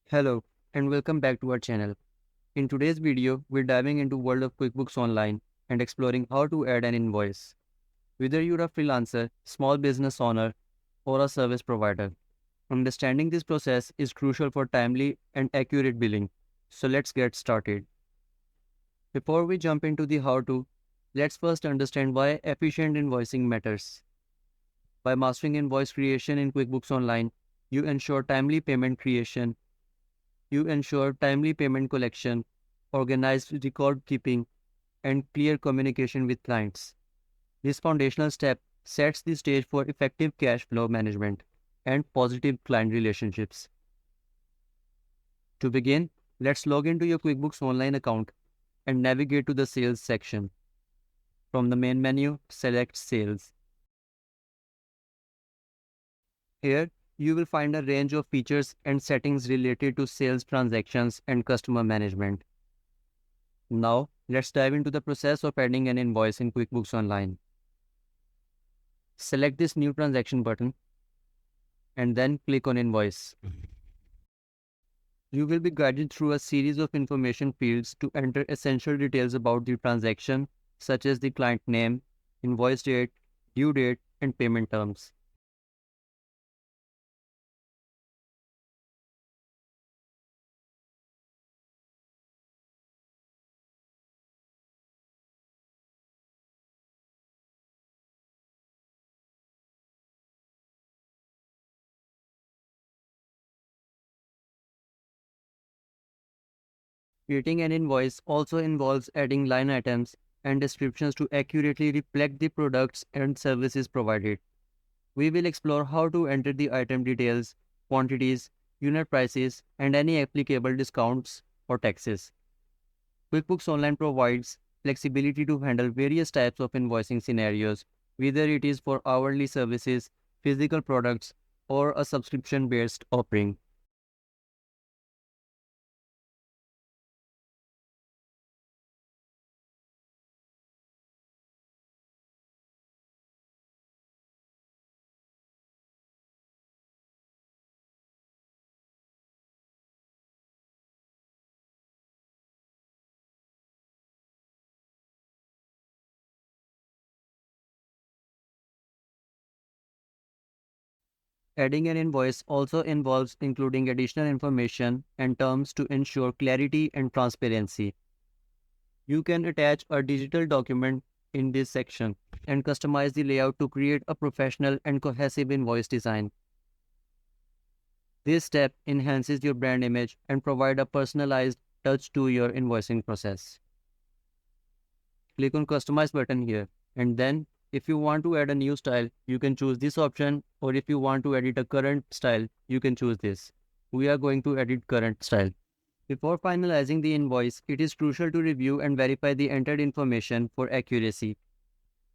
Hello and welcome back to our channel. In today's video, we're diving into world of QuickBooks Online and exploring how to add an invoice. Whether you're a freelancer, small business owner, or a service provider, understanding this process is crucial for timely and accurate billing. So let's get started. Before we jump into the how-to, let's first understand why efficient invoicing matters. By mastering invoice creation in QuickBooks Online, you ensure timely payment creation. You ensure timely payment collection, organized record keeping, and clear communication with clients. This foundational step sets the stage for effective cash flow management and positive client relationships. To begin, let's log into your QuickBooks Online account and navigate to the Sales section. From the main menu, select Sales. Here, you will find a range of features and settings related to sales transactions and customer management. Now, let's dive into the process of adding an invoice in QuickBooks Online. Select this New Transaction button and then click on Invoice. You will be guided through a series of information fields to enter essential details about the transaction, such as the client name, invoice date, due date, and payment terms. Creating an invoice also involves adding line items and descriptions to accurately reflect the products and services provided. We will explore how to enter the item details, quantities, unit prices, and any applicable discounts or taxes. QuickBooks Online provides flexibility to handle various types of invoicing scenarios, whether it is for hourly services, physical products, or a subscription-based offering. Adding an invoice also involves including additional information and terms to ensure clarity and transparency. You can attach a digital document in this section and customize the layout to create a professional and cohesive invoice design. This step enhances your brand image and provide a personalized touch to your invoicing process. Click on Customize button here, and then if you want to add a new style, you can choose this option, or if you want to edit a current style, you can choose this. We are going to edit current style. Before finalizing the invoice, it is crucial to review and verify the entered information for accuracy.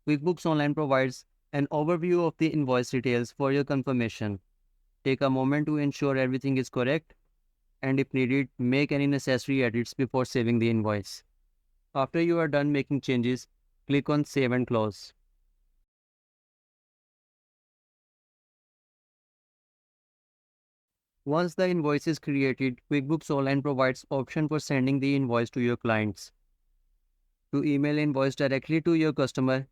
QuickBooks Online provides an overview of the invoice details for your confirmation. Take a moment to ensure everything is correct, and if needed, make any necessary edits before saving the invoice. After you are done making changes, click on Save and Close. Once the invoice is created, QuickBooks Online provides option for sending the invoice to your clients. To email invoice directly to your customer,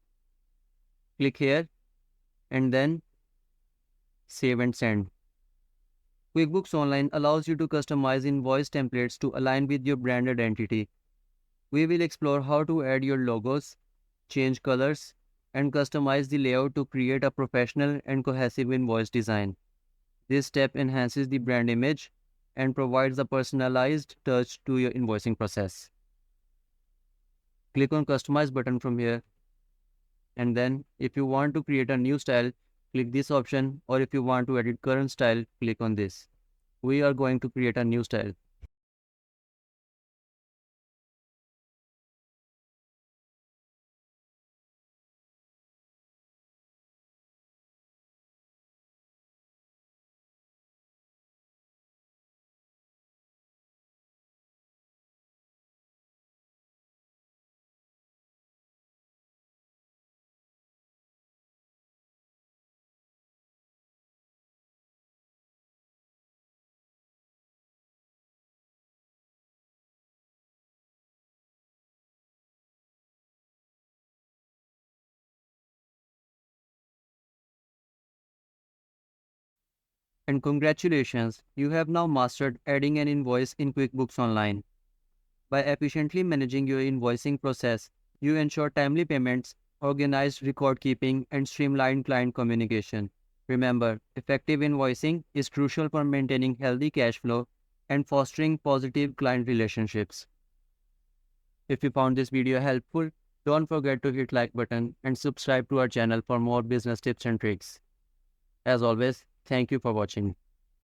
click here and then Save and Send. QuickBooks Online allows you to customize invoice templates to align with your brand identity. We will explore how to add your logos, change colors, and customize the layout to create a professional and cohesive invoice design. This step enhances the brand image and provides a personalized touch to your invoicing process. Click on Customize button from here, and then if you want to create a new style, click this option, or if you want to edit current style, click on this. We are going to create a new style. And congratulations, you have now mastered adding an invoice in QuickBooks Online. By efficiently managing your invoicing process, you ensure timely payments, organized record keeping, and streamlined client communication. Remember, effective invoicing is crucial for maintaining healthy cash flow and fostering positive client relationships. If you found this video helpful, don't forget to hit like button and subscribe to our channel for more business tips and tricks. As always, thank you for watching.